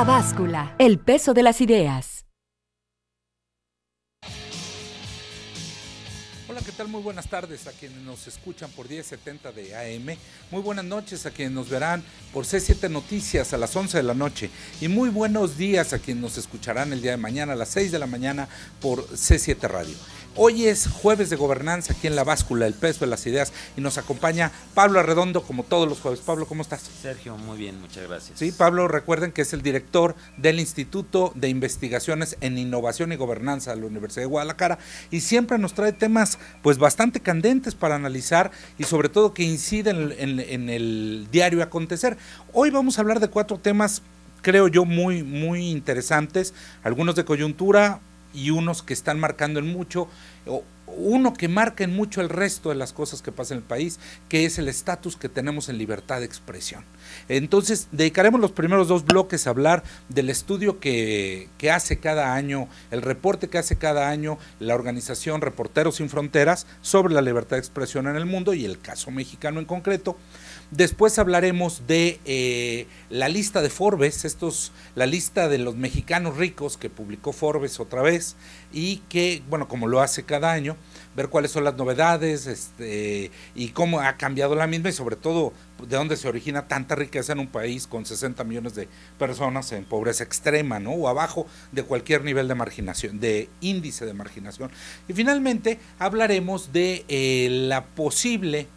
La Báscula, el peso de las ideas. Hola, ¿qué tal? Muy buenas tardes a quienes nos escuchan por 1070 de AM. Muy buenas noches a quienes nos verán por C7 Noticias a las 11 de la noche. Y muy buenos días a quienes nos escucharán el día de mañana a las 6 de la mañana por C7 Radio. Hoy es jueves de gobernanza aquí en La Báscula, el peso de las ideas, y nos acompaña Pablo Arredondo como todos los jueves. Pablo, ¿cómo estás? Sergio, muy bien, muchas gracias. Sí, Pablo, recuerden que es el director del Instituto de Investigaciones en Innovación y Gobernanza de la Universidad de Guadalajara y siempre nos trae temas pues bastante candentes para analizar y sobre todo que inciden en el diario acontecer. Hoy vamos a hablar de 4 temas, creo yo, muy interesantes, algunos de coyuntura y unos que están marcando en mucho, uno que marca en mucho el resto de las cosas que pasan en el país, que es el estatus que tenemos en libertad de expresión. Entonces, dedicaremos los primeros 2 bloques a hablar del estudio que hace cada año, el reporte que hace cada año la organización Reporteros Sin Fronteras sobre la libertad de expresión en el mundo y el caso mexicano en concreto. Después hablaremos de la lista de Forbes, la lista de los mexicanos ricos que publicó Forbes otra vez y que, bueno, como lo hace cada año, ver cuáles son las novedades y cómo ha cambiado la misma y sobre todo de dónde se origina tanta riqueza en un país con 60 millones de personas en pobreza extrema, ¿no? O abajo de cualquier nivel de marginación, de índice de marginación. Y finalmente hablaremos de la posible,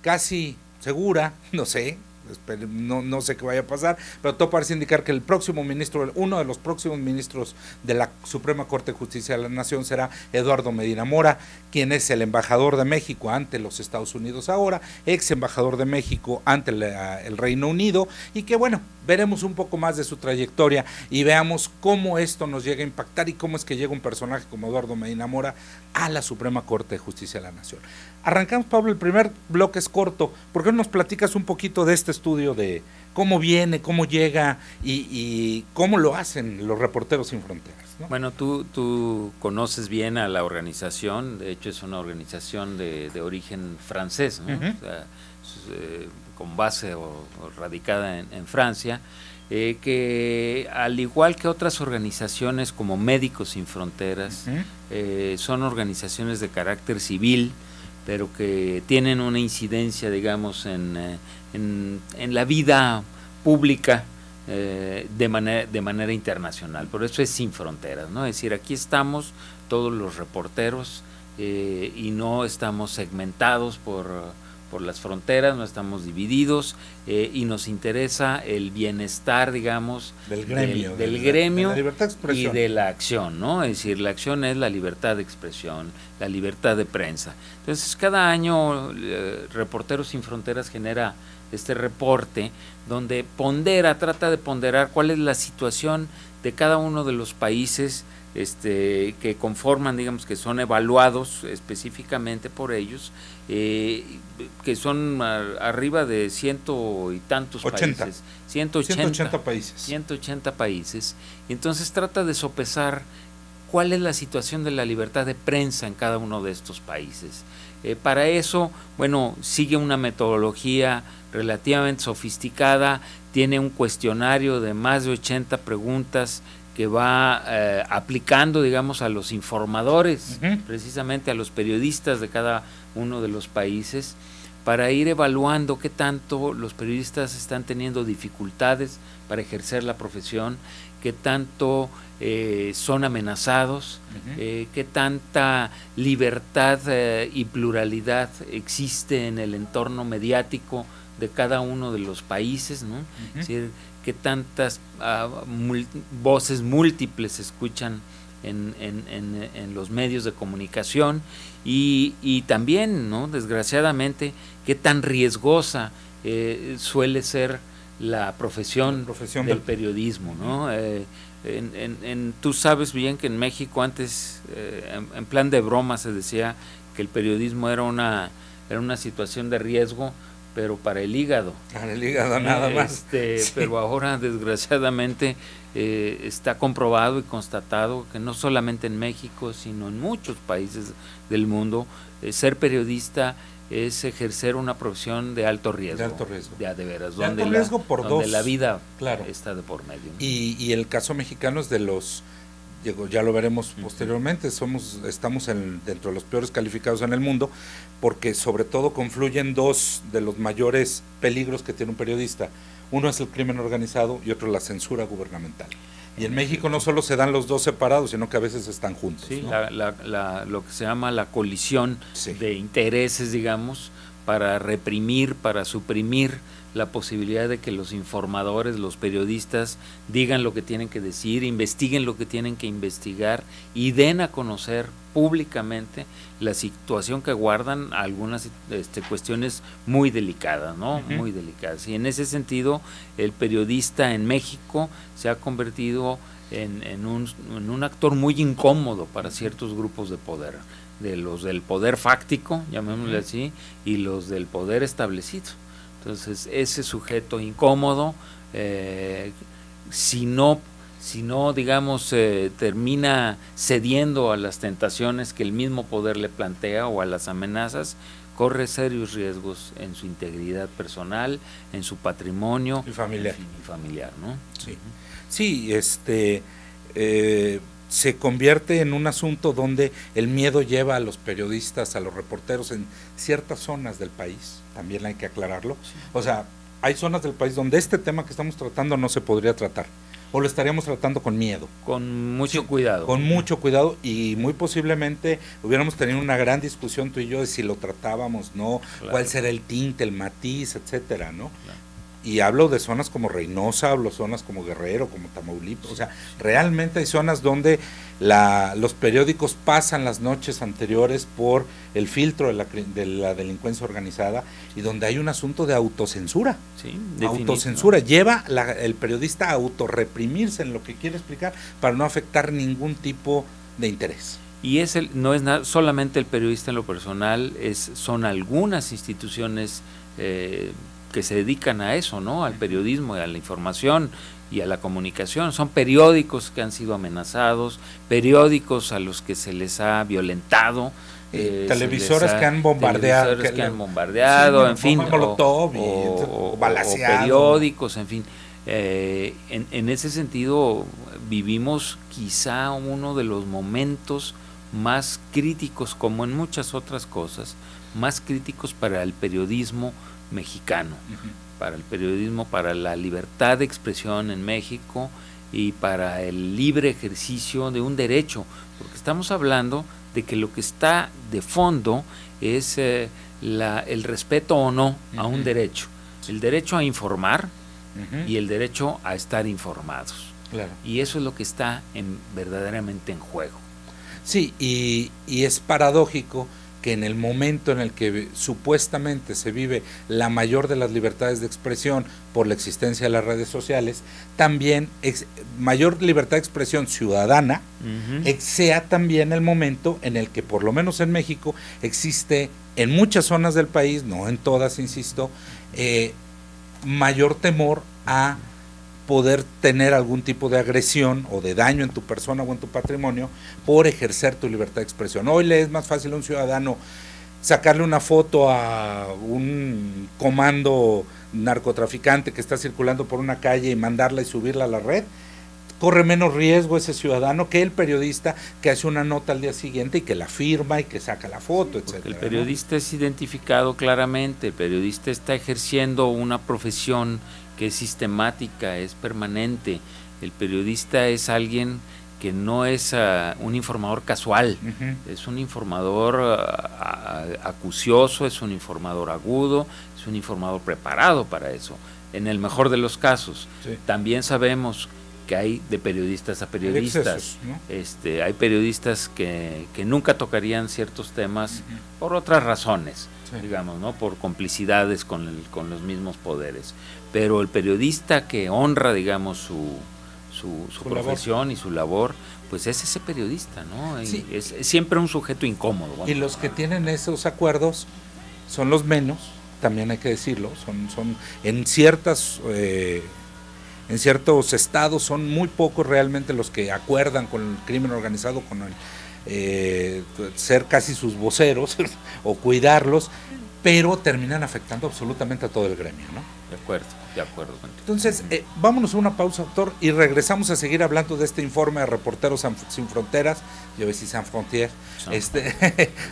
casi segura, no sé qué vaya a pasar, pero todo parece indicar que uno de los próximos ministros de la Suprema Corte de Justicia de la Nación será Eduardo Medina Mora, quien es el embajador de México ante los Estados Unidos ahora, ex embajador de México ante el Reino Unido, y que bueno, veremos un poco más de su trayectoria y veamos cómo esto nos llega a impactar y cómo es que llega un personaje como Eduardo Medina Mora a la Suprema Corte de Justicia de la Nación. Arrancamos, Pablo, el primer bloque es corto. ¿Por qué no nos platicas un poquito de este estudio, de cómo viene, cómo llega y cómo lo hacen los Reporteros Sin Fronteras, ¿no? Bueno, tú conoces bien a la organización, de hecho es una organización de origen francés, ¿no? O sea, con base o radicada en Francia, que al igual que otras organizaciones como Médicos Sin Fronteras, son organizaciones de carácter civil, pero que tienen una incidencia, digamos, en la vida pública de manera internacional. Por eso es Sin Fronteras, ¿no? Es decir, aquí estamos todos los reporteros y no estamos segmentados por las fronteras, no estamos divididos y nos interesa el bienestar, digamos, del gremio de la libertad de y de la acción, ¿no? Es decir, la acción es la libertad de expresión, la libertad de prensa. Entonces, cada año Reporteros Sin Fronteras genera este reporte donde trata de ponderar cuál es la situación de cada uno de los países que conforman, digamos, que son evaluados específicamente por ellos, que son arriba de 100 y tantos países, 180 países. 180 países. Entonces trata de sopesar cuál es la situación de la libertad de prensa en cada uno de estos países. Para eso, bueno, sigue una metodología relativamente sofisticada, tiene un cuestionario de más de 80 preguntas que va aplicando, digamos, a los informadores, precisamente a los periodistas de cada uno de los países, para ir evaluando qué tanto los periodistas están teniendo dificultades para ejercer la profesión, qué tanto son amenazados, qué tanta libertad y pluralidad existe en el entorno mediático de cada uno de los países, ¿no? Es decir, qué tantas voces múltiples se escuchan en los medios de comunicación y también, ¿no?, desgraciadamente, qué tan riesgosa suele ser la profesión del periodismo, ¿no? Tú sabes bien que en México antes, en plan de broma, se decía que el periodismo era una situación de riesgo, pero para el hígado. Para el hígado nada más. Sí. Pero ahora, desgraciadamente, está comprobado y constatado que no solamente en México, sino en muchos países del mundo, ser periodista es ejercer una profesión de alto riesgo. De alto riesgo. De veras, de alto riesgo por donde dos. la vida claro. está de por medio, ¿no? Y el caso mexicano es de los, ya lo veremos posteriormente, estamos dentro de los peores calificados en el mundo, porque sobre todo confluyen dos de los mayores peligros que tiene un periodista. Uno es el crimen organizado y otro la censura gubernamental. Y en México no solo se dan los dos separados, sino que a veces están juntos. Sí, ¿no? lo que se llama la colisión sí. de intereses, digamos, para reprimir, para suprimir la posibilidad de que los informadores, los periodistas, digan lo que tienen que decir, investiguen lo que tienen que investigar y den a conocer públicamente la situación que guardan algunas cuestiones muy delicadas, ¿no? Muy delicadas. Y en ese sentido, el periodista en México se ha convertido en un actor muy incómodo para ciertos grupos de poder, de los del poder fáctico, llamémosle así, y los del poder establecido. Entonces, ese sujeto incómodo, si no digamos, termina cediendo a las tentaciones que el mismo poder le plantea o a las amenazas, corre serios riesgos en su integridad personal, en su patrimonio y familiar, ¿no? Sí, se convierte en un asunto donde el miedo lleva a los periodistas, a los reporteros en ciertas zonas del país, también hay que aclararlo. Sí. O sea, hay zonas del país donde este tema que estamos tratando no se podría tratar, o lo estaríamos tratando con miedo. Con mucho cuidado. Con mucho cuidado, y muy posiblemente hubiéramos tenido una gran discusión tú y yo de si lo tratábamos, ¿no? Claro. Cuál será el tinte, el matiz, etcétera, ¿no? Claro. Y hablo de zonas como Reynosa, hablo de zonas como Guerrero, como Tamaulipas, o sea, realmente hay zonas donde los periódicos pasan las noches anteriores por el filtro de la delincuencia organizada y donde hay un asunto de autocensura. Sí, autocensura, ¿no? Lleva el periodista a autorreprimirse en lo que quiere explicar para no afectar ningún tipo de interés. Y no es solamente el periodista en lo personal, son algunas instituciones que se dedican a eso, ¿no? Al periodismo y a la información y a la comunicación. Son periódicos que han sido amenazados, periódicos a los que se les ha violentado, televisoras que han bombardeado, sí, en fin, o balaceado, periódicos, en fin. En ese sentido vivimos quizá uno de los momentos más críticos, como en muchas otras cosas, más críticos para el periodismo mexicano, para el periodismo, para la libertad de expresión en México y para el libre ejercicio de un derecho, porque estamos hablando de que lo que está de fondo es el respeto o no a un derecho, el derecho a informar y el derecho a estar informados. Claro. Y eso es lo que está verdaderamente en juego. Sí, y es paradójico que en el momento en el que supuestamente se vive la mayor de las libertades de expresión por la existencia de las redes sociales, también mayor libertad de expresión ciudadana, sea también el momento en el que, por lo menos en México, existe en muchas zonas del país, no en todas, insisto, mayor temor a poder tener algún tipo de agresión o de daño en tu persona o en tu patrimonio por ejercer tu libertad de expresión. Hoy le es más fácil a un ciudadano sacarle una foto a un comando narcotraficante que está circulando por una calle y mandarla y subirla a la red. Corre menos riesgo ese ciudadano que el periodista que hace una nota al día siguiente y que la firma y que saca la foto, etcétera. El periodista, ¿no?, es identificado claramente, el periodista está ejerciendo una profesión que es sistemática, es permanente. El periodista es alguien que no es un informador casual, es un informador acucioso, es un informador agudo, es un informador preparado para eso, en el mejor de los casos. Sí. También sabemos que hay de periodistas a periodistas, excesos, ¿no? Hay periodistas que nunca tocarían ciertos temas por otras razones, digamos, ¿no? Por complicidades con los mismos poderes, pero el periodista que honra, digamos, su profesión labor y su labor, pues es ese periodista, ¿no? Sí. Es siempre un sujeto incómodo. Y los que tienen esos acuerdos son los menos, también hay que decirlo, son en ciertos estados son muy pocos realmente los que acuerdan con el crimen organizado, con el ser casi sus voceros o cuidarlos, pero terminan afectando absolutamente a todo el gremio, ¿no? De acuerdo contigo. Entonces, vámonos a una pausa, doctor, y regresamos a seguir hablando de este informe de Reporteros Sin Fronteras, yo decía Sans Frontières,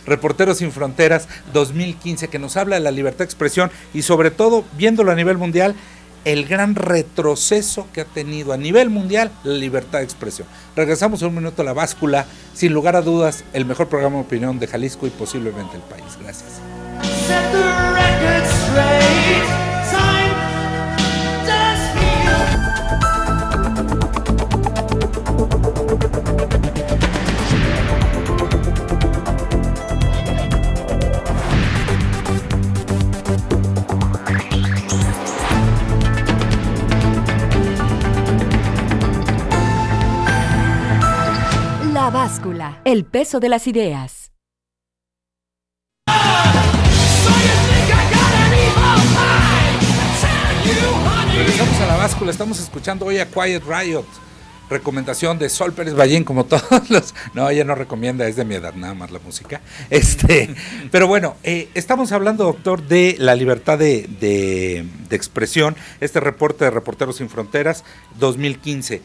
Reporteros Sin Fronteras 2015, que nos habla de la libertad de expresión y sobre todo, viéndolo a nivel mundial, el gran retroceso que ha tenido a nivel mundial la libertad de expresión. Regresamos en un minuto a La Báscula, sin lugar a dudas, el mejor programa de opinión de Jalisco y posiblemente el país. Gracias. Set the record straight. Time does La Báscula, el peso de las ideas. Regresamos a La Báscula, estamos escuchando hoy a Quiet Riot, recomendación de Sol Pérez Ballín, como todos los... No, ella no recomienda, es de mi edad nada más la música. Pero bueno, estamos hablando, doctor, de la libertad de expresión, este reporte de Reporteros Sin Fronteras 2015.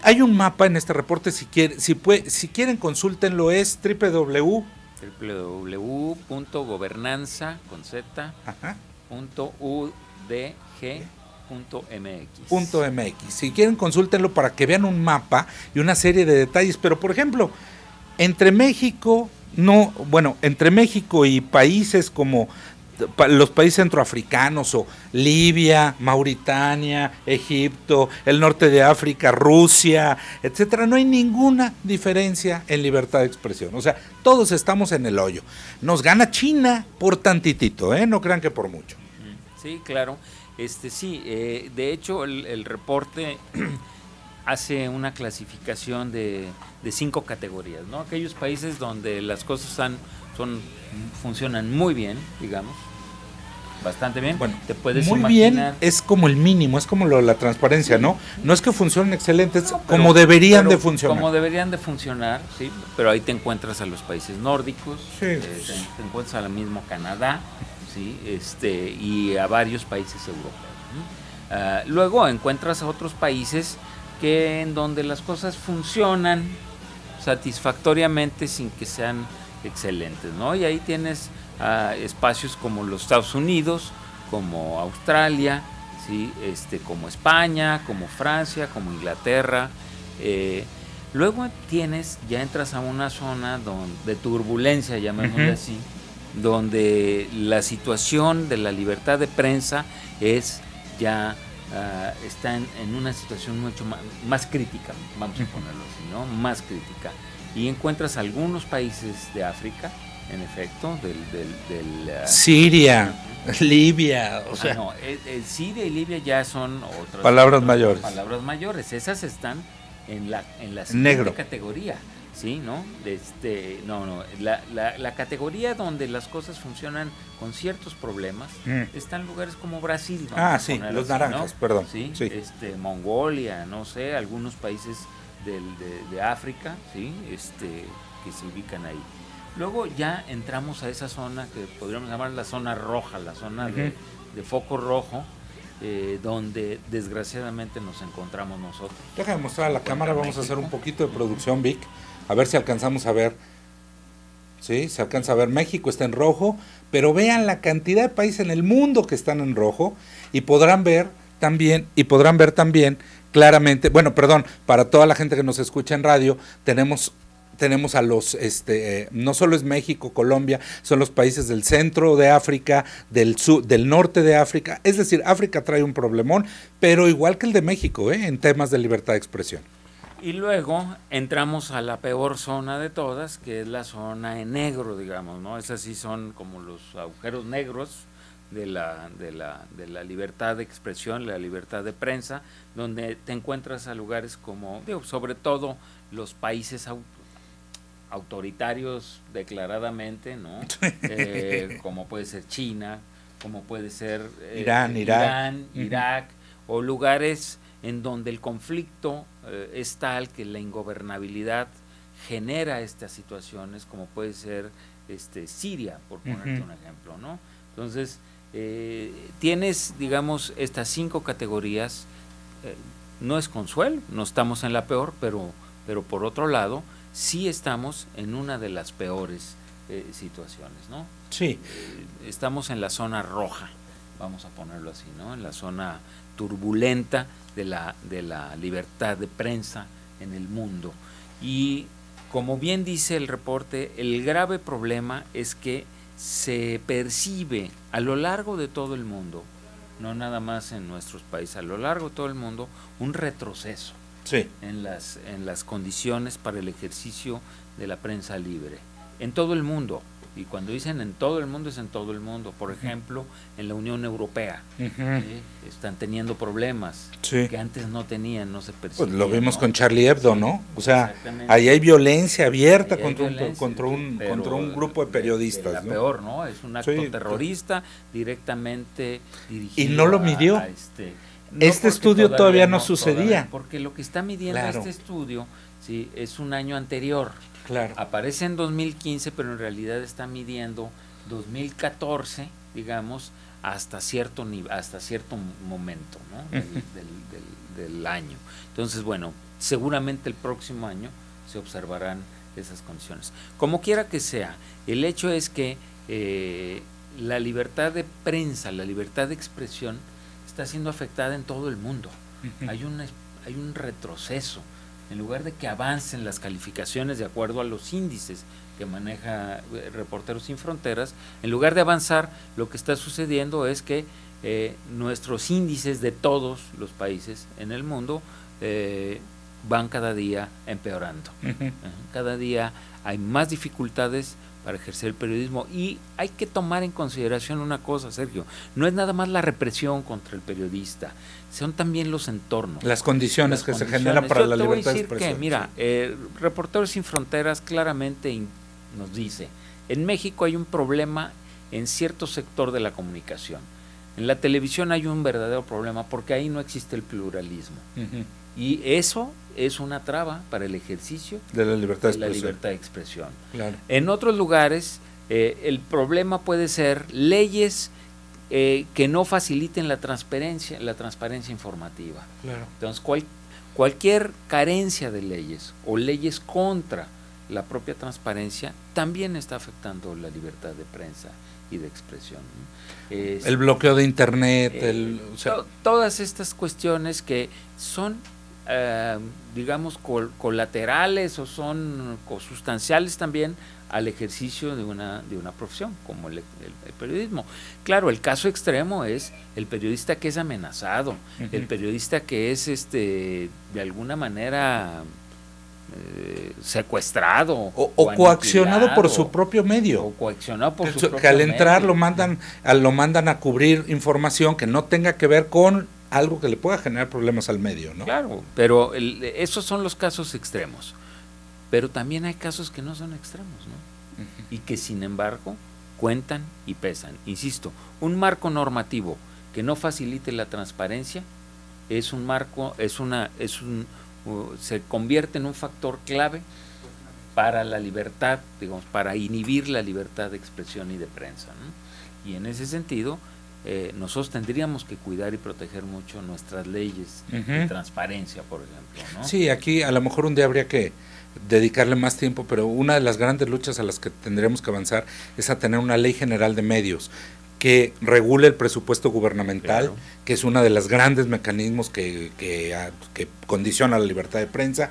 Hay un mapa en este reporte, si quieren consúltenlo, es www.gobernanza.udg.mx. Si quieren consúltenlo para que vean un mapa y una serie de detalles, pero por ejemplo, entre México y países como los países centroafricanos o Libia, Mauritania, Egipto, el norte de África, Rusia, etcétera, no hay ninguna diferencia en libertad de expresión. O sea, todos estamos en el hoyo. Nos gana China por tantitito, no crean que por mucho. Sí, claro. De hecho el reporte hace una clasificación de 5 categorías, ¿no? Aquellos países donde las cosas funcionan muy bien, digamos, bastante bien. Bueno, te puedes muy imaginar. Bien es como el mínimo, es como la transparencia, sí. ¿No? No es que funcionen excelentes, como deberían de funcionar. Como deberían de funcionar, sí, pero ahí te encuentras a los países nórdicos, sí. Te encuentras al mismo Canadá, sí, y a varios países europeos, ¿no? Luego encuentras a otros países en donde las cosas funcionan satisfactoriamente sin que sean excelentes, ¿no? Y ahí tienes espacios como los Estados Unidos, como Australia, ¿sí? Como España, como Francia, como Inglaterra. Luego ya entras a una zona de turbulencia, llamémosle así, donde la situación de la libertad de prensa está en una situación mucho más crítica, vamos a ponerlo así, ¿no? Más crítica. Y encuentras algunos países de África, en efecto, Siria, Libia, o sea... No, Siria y Libia ya son otras palabras mayores, esas están en la siguiente negro. Categoría, ¿sí? ¿No? La categoría donde las cosas funcionan con ciertos problemas están lugares como Brasil. Sí, los naranjas, ¿no? Perdón. ¿Sí? Sí. Mongolia, no sé, algunos países de África, ¿sí? Que se ubican ahí. Luego ya entramos a esa zona que podríamos llamar la zona roja, la zona de foco rojo, donde desgraciadamente nos encontramos nosotros. Déjame mostrar a la cámara, vamos a hacer un poquito de producción, Vic, a ver si alcanzamos a ver. Sí, se alcanza a ver, México está en rojo, pero vean la cantidad de países en el mundo que están en rojo y podrán ver también claramente, para toda la gente que nos escucha en radio, tenemos a los, no solo es México, Colombia, son los países del centro de África, del sur, del norte de África, es decir, África trae un problemón, pero igual que el de México, en temas de libertad de expresión. Y luego entramos a la peor zona de todas, que es la zona en negro, digamos, ¿no? Esas sí son como los agujeros negros de la libertad de expresión, la libertad de prensa, donde te encuentras a lugares como, sobre todo los países autoritarios declaradamente, ¿no? Como puede ser China, como puede ser Irán, Irak, o lugares en donde el conflicto es tal que la ingobernabilidad genera estas situaciones, como puede ser Siria, por ponerte un ejemplo, ¿no? Entonces, tienes, digamos, estas 5 categorías. No es consuelo, no estamos en la peor, pero por otro lado, sí estamos en una de las peores situaciones, ¿no? Sí. Estamos en la zona roja, vamos a ponerlo así, ¿no? En la zona turbulenta de la libertad de prensa en el mundo. Y como bien dice el reporte, el grave problema es que se percibe a lo largo de todo el mundo, no nada más en nuestros países, a lo largo de todo el mundo, un retroceso en las condiciones para el ejercicio de la prensa libre, en todo el mundo. Y cuando dicen en todo el mundo, es en todo el mundo. Por ejemplo, en la Unión Europea están teniendo problemas que antes no tenían, no se percibían. Pues lo vimos con Charlie Hebdo, ¿no? O sea, ahí hay violencia abierta contra un grupo de periodistas. La peor, ¿no? Es un acto terrorista directamente dirigido. Y no lo midió. Este estudio todavía no sucedía. Porque lo que está midiendo este estudio es un año anterior. Claro. Aparece en 2015, pero en realidad está midiendo 2014, digamos, hasta cierto momento, ¿no? del año. Entonces, bueno, seguramente el próximo año se observarán esas condiciones. Como quiera que sea, el hecho es que la libertad de prensa, la libertad de expresión está siendo afectada en todo el mundo. Hay un retroceso. En lugar de que avancen las calificaciones de acuerdo a los índices que maneja Reporteros Sin Fronteras, en lugar de avanzar, lo que está sucediendo es que nuestros índices de todos los países en el mundo van cada día empeorando. Cada día hay más dificultades para ejercer el periodismo, y hay que tomar en consideración una cosa, Sergio, no es nada más la represión contra el periodista, son también los entornos. Las condiciones que se generan para la libertad de expresión. Mira, Reporteros Sin Fronteras claramente nos dice, en México hay un problema en cierto sector de la comunicación. En la televisión hay un verdadero problema porque ahí no existe el pluralismo. Y eso es una traba para el ejercicio de la libertad de expresión. Claro. En otros lugares, el problema puede ser leyes que no faciliten la transparencia informativa. Claro. Entonces, cualquier carencia de leyes o leyes contra la propia transparencia también está afectando la libertad de prensa y de expresión, ¿no? El bloqueo de internet, todas estas cuestiones que son digamos colaterales o son sustanciales también al ejercicio de una profesión como el periodismo. Claro, el caso extremo es el periodista que es amenazado, el periodista que es de alguna manera secuestrado o coaccionado por su propio medio, o coaccionado por su que propio al entrar medio. lo mandan a cubrir información que no tenga que ver con algo que le pueda generar problemas al medio, ¿no? Claro, pero esos son los casos extremos, pero también hay casos que no son extremos, ¿no? Y que sin embargo cuentan y pesan. Insisto, un marco normativo que no facilite la transparencia se convierte en un factor clave para la libertad, digamos, para inhibir la libertad de expresión y de prensa, ¿no? Y en ese sentido, nosotros tendríamos que cuidar y proteger mucho nuestras leyes de transparencia, por ejemplo, ¿no? Sí, aquí a lo mejor un día habría que dedicarle más tiempo, pero una de las grandes luchas a las que tendríamos que avanzar es a tener una ley general de medios que regule el presupuesto gubernamental, claro, que es uno de los grandes mecanismos que condiciona la libertad de prensa,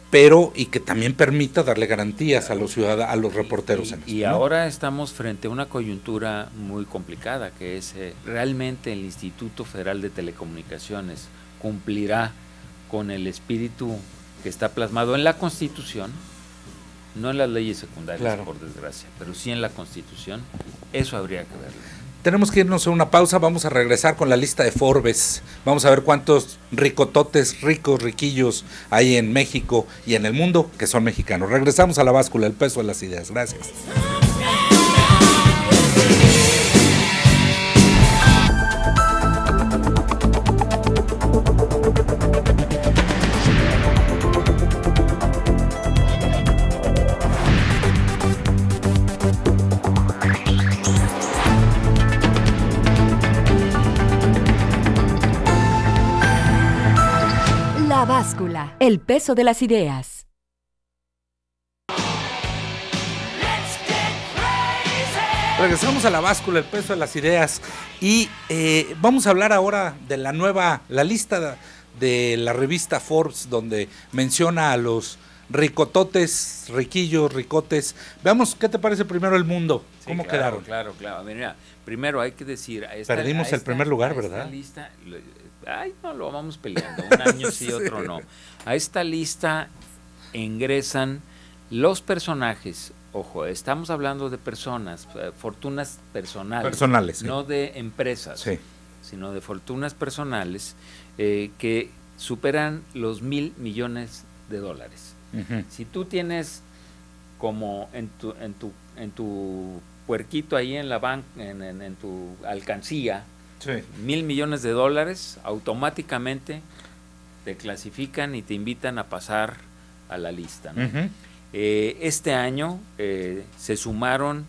pero y que también permita darle garantías a los ciudadanos, a los reporteros. Y ahora estamos frente a una coyuntura muy complicada, que es realmente el Instituto Federal de Telecomunicaciones cumplirá con el espíritu que está plasmado en la Constitución, no en las leyes secundarias, claro, por desgracia, pero sí en la Constitución. Eso habría que verlo. Tenemos que irnos a una pausa, vamos a regresar con la lista de Forbes, vamos a ver cuántos ricototes, riquillos hay en México y en el mundo que son mexicanos. Regresamos a La Báscula, el peso de las ideas. Gracias. Báscula, el peso de las ideas. Regresamos a la báscula, el peso de las ideas, y vamos a hablar ahora de la lista de la revista Forbes, donde menciona a los ricototes, riquillos, ricotes. Veamos qué te parece primero el mundo, Sí, cómo claro, quedaron. Claro. Mira, primero hay que decir... Perdimos el primer lugar, ¿verdad? Lista, no, lo vamos peleando, un año sí, otro no. A esta lista ingresan los personajes. Ojo, estamos hablando de personas, fortunas personales, Sí. no de empresas, Sí. sino de fortunas personales que superan los $1,000 millones. Uh-huh. Si tú tienes como en tu puerquito ahí en la en tu alcancía Sí. $1,000 millones, automáticamente te clasifican y te invitan a pasar a la lista, ¿no? Uh-huh. Este año se sumaron,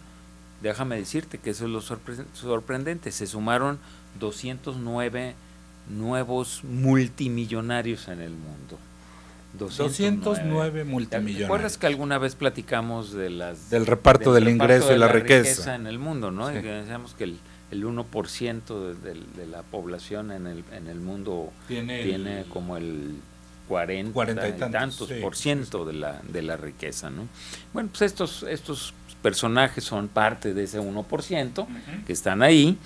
déjame decirte que eso es lo sorprendente, se sumaron 209 nuevos multimillonarios en el mundo. 209 ¿Te multimillonarios. acuerdas que alguna vez platicamos del reparto del ingreso y la riqueza en el mundo, ¿no? Sí. Y que decíamos que el 1% de la población en el mundo tiene como el 40 y tantos sí, por ciento de la riqueza, ¿no? Bueno, pues estos personajes son parte de ese 1% que están ahí,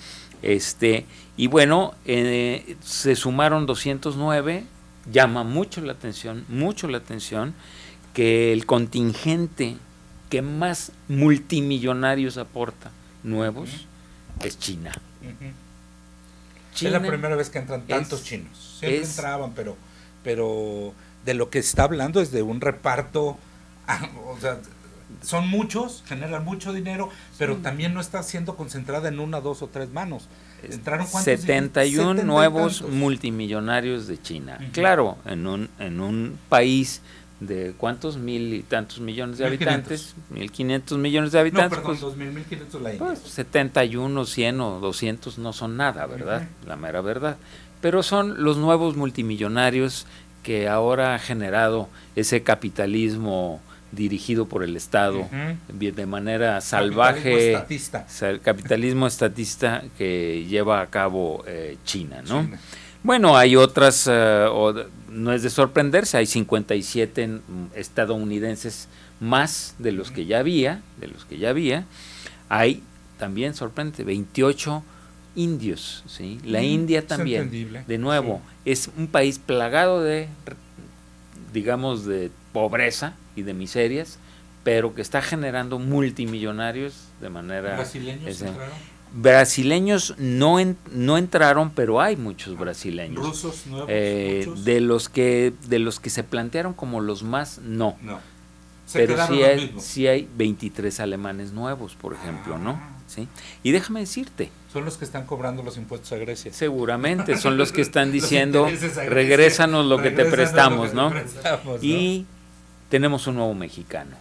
y bueno, se sumaron 209. Llama mucho la atención que el contingente que más multimillonarios aporta nuevos es China. Uh-huh. China es la primera vez que entran tantos chinos. Siempre es- entraban, pero de lo que está hablando es de un reparto, o sea, son muchos, generan mucho dinero, pero también no está siendo concentrada en una, dos o tres manos. Entraron ¿cuántos? 71 70 y nuevos tantos. multimillonarios de China. Ujú. Claro, en un país de ¿cuántos? 1,000 y tantos millones de 1,500. habitantes, 1,500 millones de No, habitantes, perdón, pues, 2,500 la India. pues 71, 100 o 200 no son nada, ¿verdad? La mera verdad. Pero son los nuevos multimillonarios que ahora ha generado ese capitalismo dirigido por el Estado Ujú. de manera salvaje, Capitalismo estatista. el capitalismo estatista que lleva a cabo China, ¿no? China. Bueno, hay otras, no es de sorprenderse, hay 57 estadounidenses más de los que ya había, hay también, sorprendente, 28 indios, ¿sí? La India es también, entendible. de nuevo, es un país plagado de, digamos, de pobreza y de miserias, pero que está generando multimillonarios de manera... ¿Brasileños entraron? Brasileños no entraron, pero hay muchos brasileños. ¿Rusos nuevos? Muchos. De los que se plantearon como los más, no. No. Se Pero quedaron sí los hay, mismos. sí hay 23 alemanes nuevos, por ejemplo, ¿no? ¿Sí? Y déjame decirte, Son los que están cobrando los impuestos a Grecia. seguramente son los que están Los diciendo, intereses a Grecia. regrésanos lo que te Regrésanos prestamos, lo ¿no? que te prestamos, ¿no? Y tenemos un nuevo mexicano.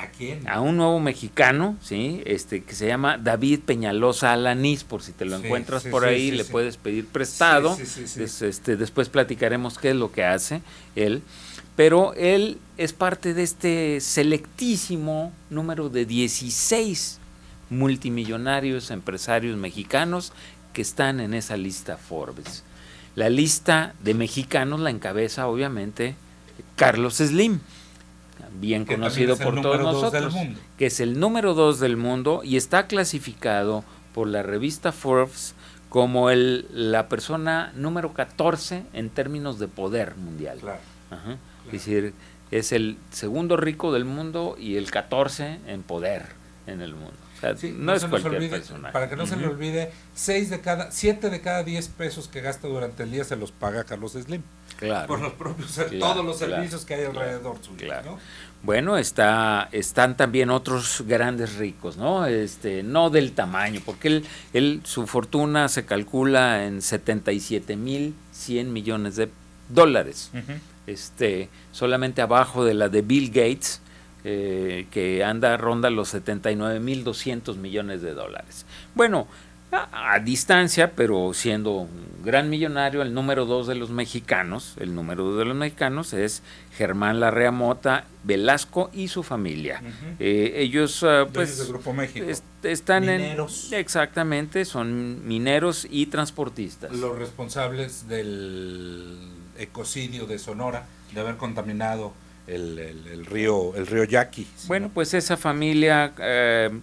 ¿A quién? A un nuevo mexicano, ¿sí? Que se llama David Peñalosa Alanís, por si te lo Sí, encuentras sí, por sí, ahí, sí, le sí. puedes pedir prestado. Sí. Después platicaremos qué es lo que hace él. Pero él es parte de este selectísimo número de 16 multimillonarios empresarios mexicanos que están en esa lista Forbes. La lista de mexicanos la encabeza, obviamente, Carlos Slim, bien Que conocido también es el por todos número 2 del nosotros, mundo. que es el número 2 del mundo y está clasificado por la revista Forbes como la persona número 14 en términos de poder mundial. Claro. Ajá. Es decir, es el segundo rico del mundo y el 14 en poder en el mundo. O sea, Sí, no es se nos cualquier olvide, personaje. para que no se le Ujú. olvide, 7 de cada 10 pesos que gasta durante el día se los paga Carlos Slim. Claro. Por los propios, Claro, todos los claro, servicios que hay claro, alrededor suyo. claro. ¿no? Bueno, están también otros grandes ricos, ¿no? No del tamaño, porque su fortuna se calcula en 77,100 millones de dólares. Solamente abajo de la de Bill Gates, que ronda los 79,200 millones de dólares. Bueno, a distancia, pero siendo un gran millonario. El número 2 de los mexicanos, es Germán Larrea Mota Velasco y su familia. Ellos pues del Grupo México. Están mineros. Exactamente, son mineros y transportistas. Los responsables del ecocidio de Sonora, de haber contaminado el río Yaqui. Bueno, pues esa familia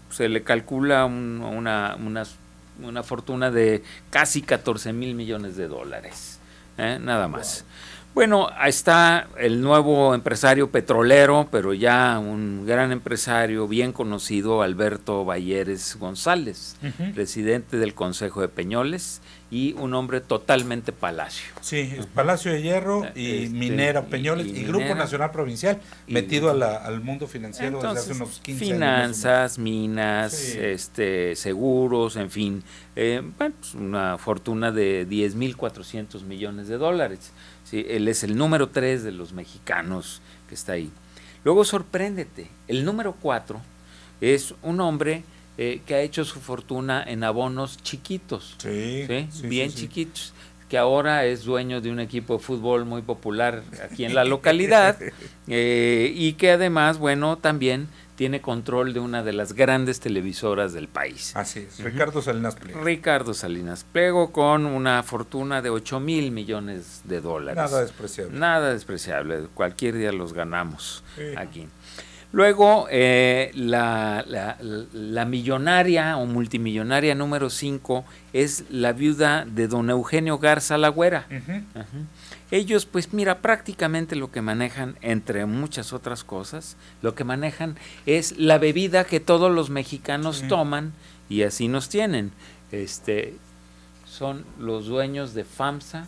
se le calcula una fortuna de casi 14 mil millones de dólares, nada más. Wow. Bueno, está el nuevo empresario petrolero, pero ya un gran empresario bien conocido, Alberto Balleres González, presidente del Consejo de Peñoles y un hombre totalmente Palacio. Sí, Palacio de Hierro y Minera Peñoles y Grupo Nacional Provincial, metido al mundo financiero. Entonces, desde hace unos 15 finanzas, años. minas, seguros, en fin, bueno, pues una fortuna de 10.400 millones de dólares. Sí, él es el número 3 de los mexicanos que está ahí. Luego sorpréndete, el número 4 es un hombre que ha hecho su fortuna en abonos chiquitos, bien chiquitos, que ahora es dueño de un equipo de fútbol muy popular aquí en la localidad y que además, bueno, también tiene control de una de las grandes televisoras del país. Así es, Ricardo Salinas Pliego. Ricardo Salinas Pliego, con una fortuna de 8,000 millones de dólares. Nada despreciable. Nada despreciable, cualquier día los ganamos aquí. Luego, la millonaria o multimillonaria número 5 es la viuda de don Eugenio Garza Lagüera. Ellos, pues mira, prácticamente lo que manejan, entre muchas otras cosas, lo que manejan es la bebida que todos los mexicanos toman y así nos tienen. Son los dueños de FEMSA,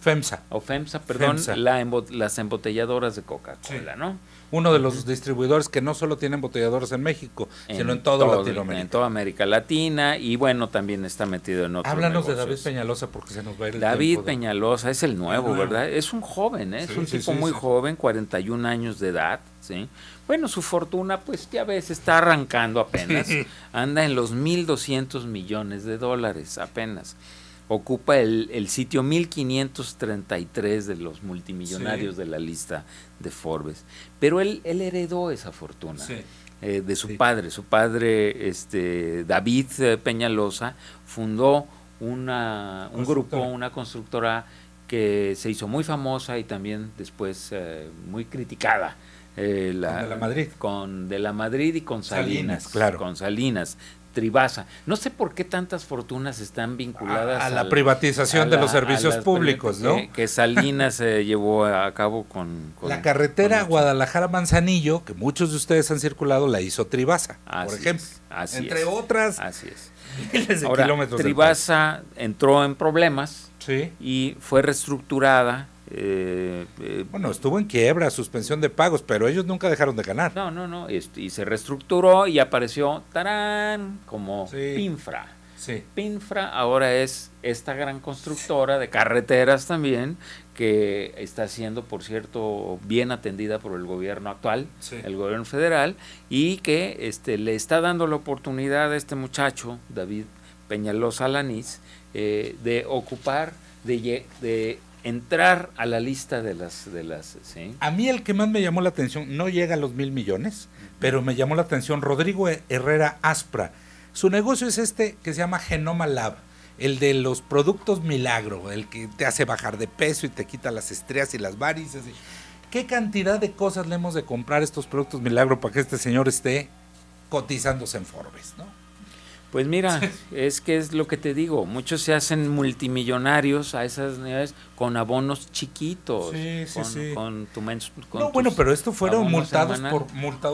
las embotelladoras de Coca-Cola, ¿no? Uno de los distribuidores que no solo tiene embotelladoras en México, sino en toda Latinoamérica. En toda América Latina, y bueno, también está metido en otros Háblanos negocios. de David Peñalosa, porque se nos va a ir el David tiempo. Peñalosa es el nuevo, ¿verdad? Es un joven, es un tipo muy joven, 41 años de edad, ¿sí? Bueno, su fortuna, pues ya ves, está arrancando apenas, anda en los 1.200 millones de dólares apenas. Ocupa el sitio 1533 de los multimillonarios de la lista de Forbes. Pero él heredó esa fortuna de su padre. Su padre, David Peñalosa, fundó un grupo, una constructora que se hizo muy famosa y también después muy criticada. De la Madrid y con Salinas, claro. Con Salinas. Tribasa. No sé por qué tantas fortunas están vinculadas a la privatización de los servicios públicos, ¿no? Que Salinas se llevó a cabo con la carretera Guadalajara-Manzanillo, que muchos de ustedes han circulado, la hizo Tribasa, por ejemplo. Entre otras. Así es. Miles de Ahora, kilómetros. Tribasa entró en problemas y fue reestructurada. Bueno, estuvo en quiebra, suspensión de pagos, pero ellos nunca dejaron de ganar. No, y se reestructuró y apareció, ¡tarán!, como Pinfra. Pinfra ahora es esta gran constructora de carreteras también, que está siendo, por cierto, bien atendida por el gobierno actual, el gobierno federal, y que le está dando la oportunidad a este muchacho, David Peñalosa Alanís, de ocupar, de entrar a la lista de las A mí el que más me llamó la atención, no llega a los 1,000 millones, pero me llamó la atención Rodrigo Herrera Aspra. Su negocio es que se llama Genoma Lab, el de los productos milagro, el que te hace bajar de peso y te quita las estrías y las varices. ¿Qué cantidad de cosas le hemos de comprar estos productos milagro para que este señor esté cotizándose en Forbes, ¿no? Pues mira, es que es lo que te digo, muchos se hacen multimillonarios a esas niveles con abonos chiquitos, con bueno, pero esto fueron multados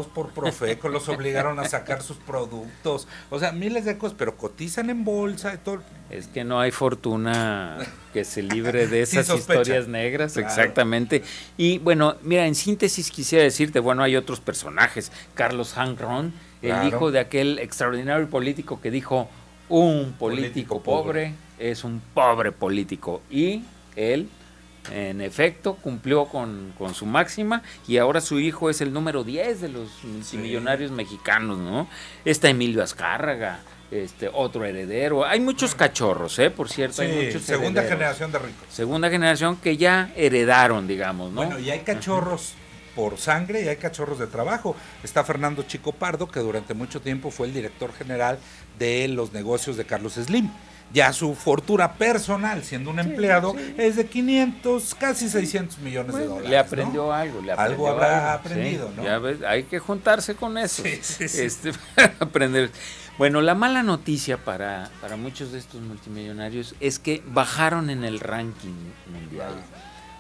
por Profeco, los obligaron a sacar sus productos, o sea, miles de cosas, pero cotizan en bolsa y todo. Es que no hay fortuna que se libre de esas historias negras, exactamente. Y bueno, mira, en síntesis quisiera decirte, bueno, hay otros personajes, Carlos Hank Ron, el hijo de aquel extraordinario político que dijo, un político pobre es un pobre político, y él en efecto cumplió con su máxima, y ahora su hijo es el número 10 de los multimillonarios mexicanos, ¿no? Está Emilio Azcárraga, otro heredero. Hay muchos cachorros, por cierto, hay muchos segunda herederos. generación de ricos. Segunda generación que ya heredaron, digamos, ¿no? Bueno, y hay cachorros por sangre y hay cachorros de trabajo. Está Fernando Chico Pardo, que durante mucho tiempo fue el director general de los negocios de Carlos Slim. Ya su fortuna personal, siendo un empleado, es de 500, casi 600 millones de dólares. Le aprendió, ¿no? Algo habrá aprendido, ¿no? Ya ves, hay que juntarse con eso. Sí. Para aprender. Bueno, la mala noticia para muchos de estos multimillonarios es que bajaron en el ranking mundial.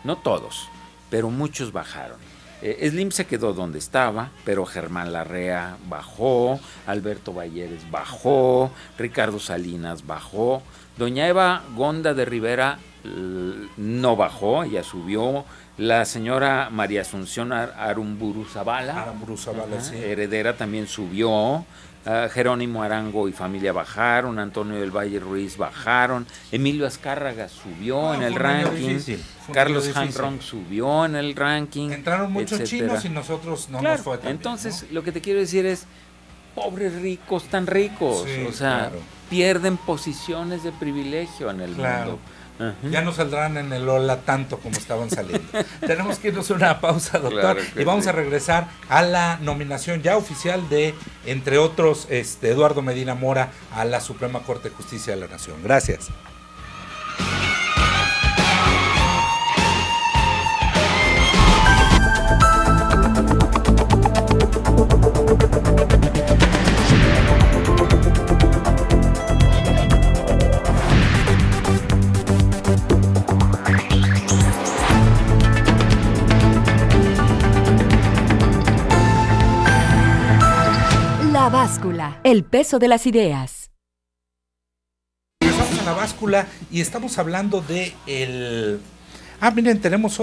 No todos, pero muchos bajaron. Slim se quedó donde estaba, pero Germán Larrea bajó, Alberto Balleres bajó, Ricardo Salinas bajó, doña Eva Gonda de Rivera no bajó, ella subió, la señora María Asunción Aramburu-Zabala, sí. heredera, también subió. Jerónimo Arango y familia bajaron, Antonio del Valle Ruiz bajaron, Emilio Azcárraga subió en el ranking, Carlos Hanrong subió en el ranking. Entraron muchos chinos y nosotros no nos fue tan entonces bien, ¿no? Lo que te quiero decir es, pobres ricos tan ricos, claro. Pierden posiciones de privilegio en el mundo. Ya no saldrán en el Ola tanto como estaban saliendo. Tenemos que irnos a una pausa, doctor, y vamos a regresar a la nominación ya oficial de, entre otros, Eduardo Medina Mora a la Suprema Corte de Justicia de la Nación. Gracias. La báscula, el peso de las ideas. Regresamos a la báscula y estamos hablando de el... miren, tenemos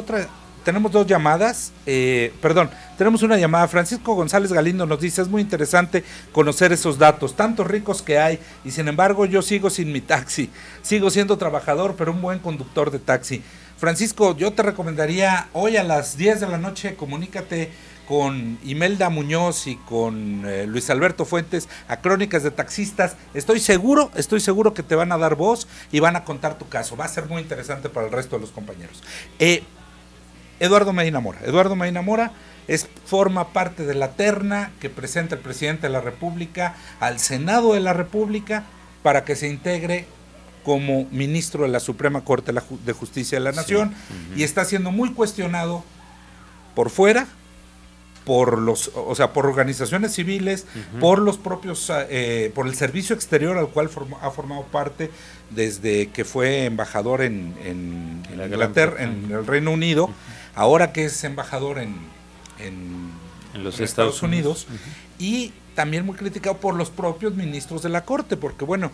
dos llamadas, tenemos una llamada. Francisco González Galindo nos dice, es muy interesante conocer esos datos, tantos ricos que hay, y sin embargo yo sigo sin mi taxi, sigo siendo trabajador, pero un buen conductor de taxi. Francisco, yo te recomendaría, hoy a las 10 de la noche, comunícate con Imelda Muñoz y con Luis Alberto Fuentes a Crónicas de Taxistas. Estoy seguro que te van a dar voz y van a contar tu caso. Va a ser muy interesante para el resto de los compañeros. Eduardo Medina Mora forma parte de la terna que presenta el presidente de la República al Senado de la República para que se integre como ministro de la Suprema Corte de Justicia de la Nación, y está siendo muy cuestionado por fuera, por organizaciones civiles, por los propios, por el servicio exterior al cual ha formado parte desde que fue embajador en Inglaterra, en el Reino Unido, ahora que es embajador en los Estados Unidos, y también muy criticado por los propios ministros de la Corte, porque bueno,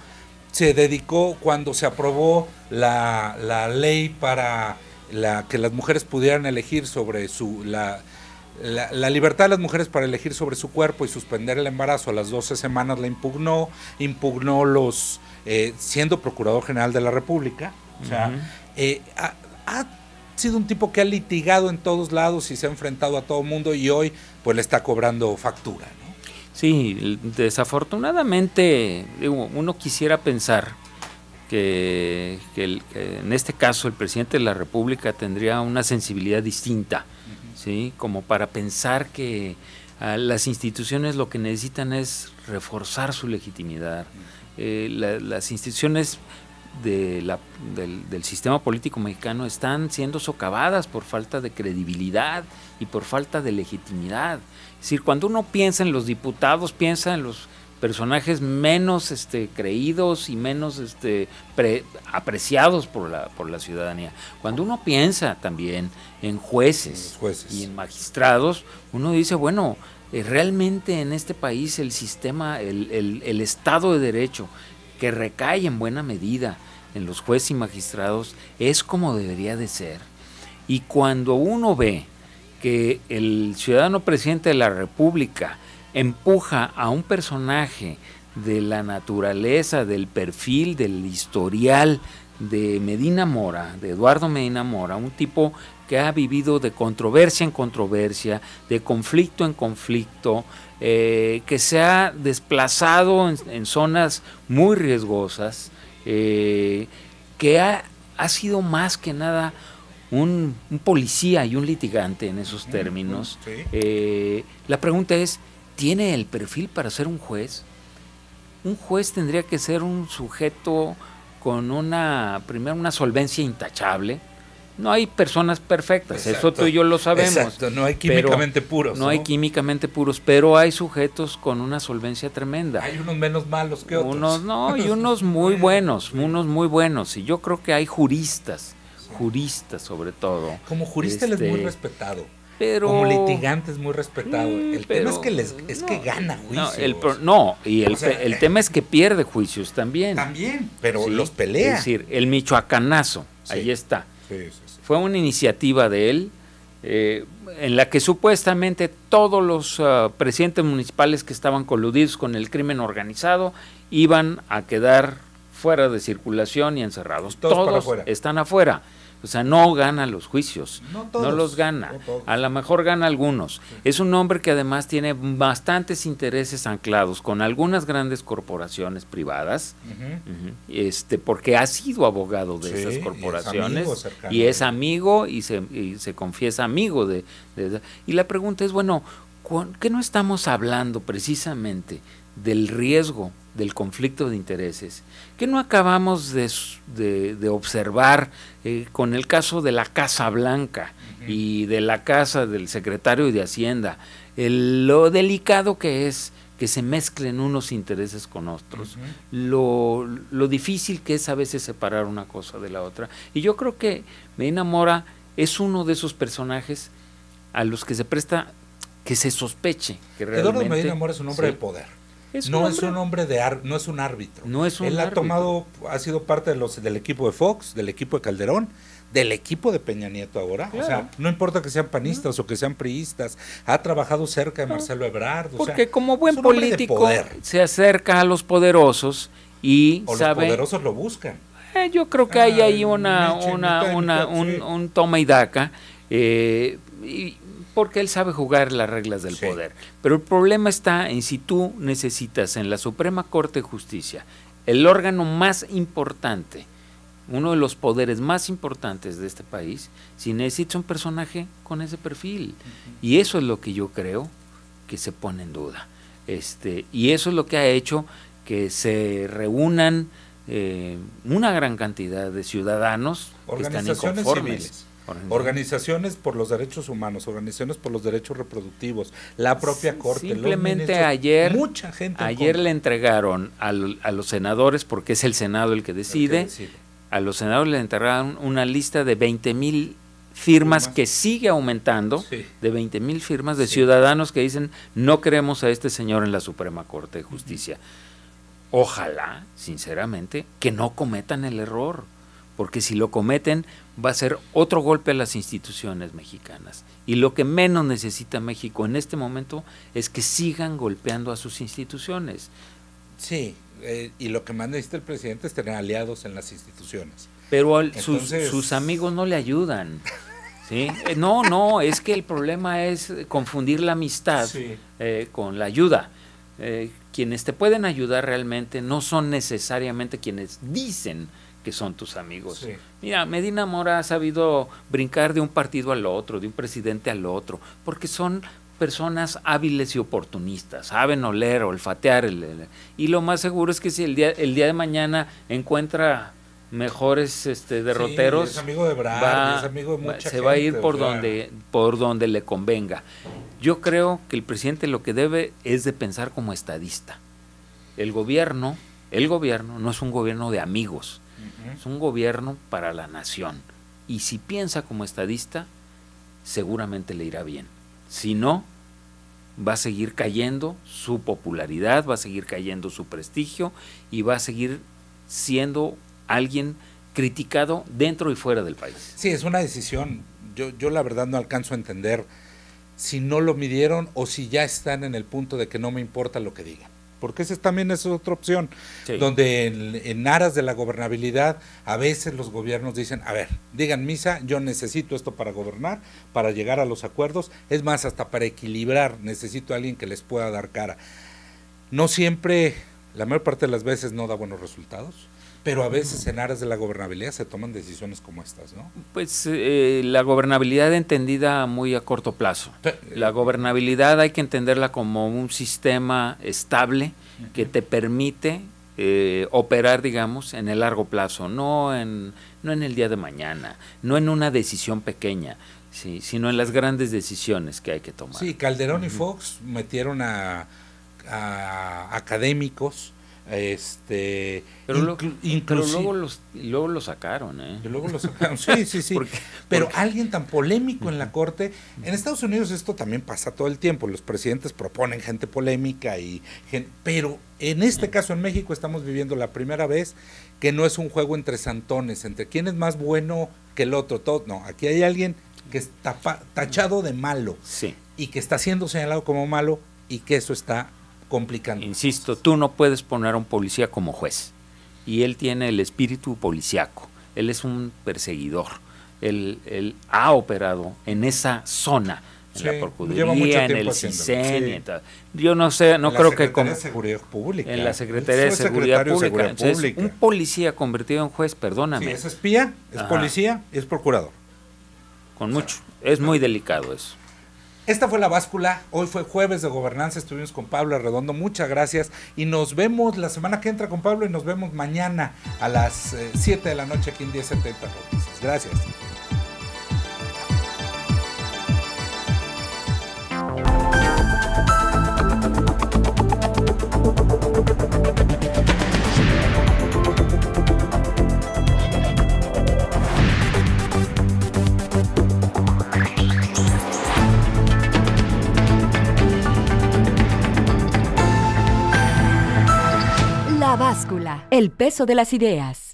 se dedicó cuando se aprobó la ley para que las mujeres pudieran elegir sobre la libertad de las mujeres para elegir sobre su cuerpo y suspender el embarazo a las 12 semanas, la impugnó siendo Procurador General de la República. O sea, ha sido un tipo que ha litigado en todos lados y se ha enfrentado a todo mundo, y hoy pues le está cobrando factura, ¿no? Sí, desafortunadamente uno quisiera pensar que en este caso el presidente de la República tendría una sensibilidad distinta, ¿sí? Como para pensar que las instituciones lo que necesitan es reforzar su legitimidad. Las instituciones del sistema político mexicano están siendo socavadas por falta de credibilidad y por falta de legitimidad. Es decir, cuando uno piensa en los diputados, piensa en los personajes menos creídos y menos apreciados por la ciudadanía. Cuando uno piensa también en jueces y en magistrados, uno dice, bueno, realmente en este país el sistema, el Estado de Derecho, que recae en buena medida en los jueces y magistrados, es como debería de ser. Y cuando uno ve que el ciudadano presidente de la República empuja a un personaje de la naturaleza, del perfil, del historial de Medina Mora, de Eduardo Medina Mora, un tipo que ha vivido de controversia en controversia, de conflicto en conflicto, que se ha desplazado en zonas muy riesgosas, que ha sido más que nada un policía y un litigante en esos términos. Sí. La pregunta es, ¿tiene el perfil para ser un juez? Un juez tendría que ser un sujeto con primero una solvencia intachable. No hay personas perfectas, Exacto. Eso tú y yo lo sabemos. Exacto, no hay químicamente puros. No hay químicamente puros, pero hay sujetos con una solvencia tremenda. Hay unos menos malos que otros. Y unos muy buenos, Y yo creo que hay juristas sobre todo. Como jurista él es muy respetado. Pero, como litigante es muy respetado. El tema es que gana juicios. El tema es que pierde juicios también. También, pero ¿sí? los pelea. Es decir, el michoacanazo, Sí. ahí está. Sí. Fue una iniciativa de él en la que supuestamente todos los presidentes municipales que estaban coludidos con el crimen organizado iban a quedar fuera de circulación y encerrados. Todos están afuera. O sea, no gana los juicios, No todos, no los gana, no todos. a lo mejor gana algunos. Sí. Es un hombre que además tiene bastantes intereses anclados con algunas grandes corporaciones privadas, porque ha sido abogado de esas corporaciones es amigo y se confiesa amigo de. Y la pregunta es, bueno, ¿qué no estamos hablando precisamente del riesgo del conflicto de intereses, que no acabamos de observar con el caso de la Casa Blanca y de la casa del secretario de Hacienda, lo delicado que es que se mezclen unos intereses con otros, lo difícil que es a veces separar una cosa de la otra? Y yo creo que Medina Mora es uno de esos personajes a los que se presta que se sospeche que realmente... Eduardo Medina Mora es un hombre de poder. No es un árbitro. Ha sido parte del equipo de Fox, del equipo de Calderón, del equipo de Peña Nieto ahora. Claro. O sea, no importa que sean panistas o que sean priistas, ha trabajado cerca de Marcelo Ebrard. Porque como buen político se acerca a los poderosos y los poderosos lo buscan. Yo creo que hay ahí un toma y daca. Porque él sabe jugar las reglas del poder. Pero el problema está en si tú necesitas en la Suprema Corte de Justicia, el órgano más importante, uno de los poderes más importantes de este país, si necesitas un personaje con ese perfil. Y eso es lo que yo creo que se pone en duda. Y eso es lo que ha hecho que se reúnan una gran cantidad de ciudadanos que están inconformes. Civiles. Organizaciones por los derechos humanos, organizaciones por los derechos reproductivos, la propia Corte. Simplemente mucha gente ayer le entregaron a los senadores, porque es el Senado el que decide, a los senadores le entregaron una lista de 20,000 firmas que sigue aumentando, de 20,000 firmas de ciudadanos que dicen no queremos a este señor en la Suprema Corte de Justicia. Ojalá, sinceramente, que no cometan el error, porque si lo cometen va a ser otro golpe a las instituciones mexicanas. Y lo que menos necesita México en este momento es que sigan golpeando a sus instituciones. Sí, y lo que más necesita el presidente es tener aliados en las instituciones. Pero sus amigos no le ayudan. ¿Sí? No, es que el problema es confundir la amistad con la ayuda. Quienes te pueden ayudar realmente no son necesariamente quienes dicen que son tus amigos. Mira, Medina Mora ha sabido brincar de un partido al otro, de un presidente al otro, porque son personas hábiles y oportunistas, saben oler, olfatear, y lo más seguro es que si el día de mañana encuentra mejores derroteros, es amigo de Ebrard, es amigo de mucha gente, se va a ir por donde le convenga. Yo creo que el presidente lo que debe es de pensar como estadista. El gobierno no es un gobierno de amigos, es un gobierno para la nación, y si piensa como estadista seguramente le irá bien. Si no, va a seguir cayendo su popularidad, va a seguir cayendo su prestigio y va a seguir siendo alguien criticado dentro y fuera del país. Sí, es una decisión. Yo la verdad no alcanzo a entender si no lo midieron o si ya están en el punto de que no me importa lo que digan. porque esa también es otra opción, Sí. donde en aras de la gobernabilidad, a veces los gobiernos dicen, a ver, digan misa, yo necesito esto para gobernar, para llegar a los acuerdos, es más, hasta para equilibrar, necesito a alguien que les pueda dar cara. No siempre, la mayor parte de las veces no da buenos resultados, pero a veces en aras de la gobernabilidad se toman decisiones como estas, ¿no? Pues la gobernabilidad entendida muy a corto plazo. La gobernabilidad hay que entenderla como un sistema estable que te permite operar, digamos, en el largo plazo, no en el día de mañana, no en una decisión pequeña, sí, sino en las grandes decisiones que hay que tomar. Sí, Calderón y Fox metieron a académicos, pero luego lo sacaron, Y luego lo sacaron, sí. Pero alguien tan polémico en la corte, en Estados Unidos esto también pasa todo el tiempo, los presidentes proponen gente polémica, pero en este caso en México estamos viviendo la primera vez que no es un juego entre santones, entre quién es más bueno que el otro, no, aquí hay alguien que está tachado de malo, sí, y que está siendo señalado como malo, y que eso está complicando. Insisto, tú no puedes poner a un policía como juez, y él tiene el espíritu policiaco, él es un perseguidor, él ha operado en esa zona, en la Procuraduría, en el CISEN, y tal. Yo no sé, no creo que como en la Secretaría de Seguridad Pública. En la Secretaría de Seguridad Pública. Entonces, un policía convertido en juez, perdóname. Sí, es espía, es policía y es procurador. Con mucho, es muy delicado eso. Esta fue La Báscula, hoy fue jueves de gobernanza, estuvimos con Pablo Arredondo, muchas gracias y nos vemos la semana que entra con Pablo y nos vemos mañana a las 7 de la noche aquí en 1070 Noticias. Gracias. La Báscula, el peso de las ideas.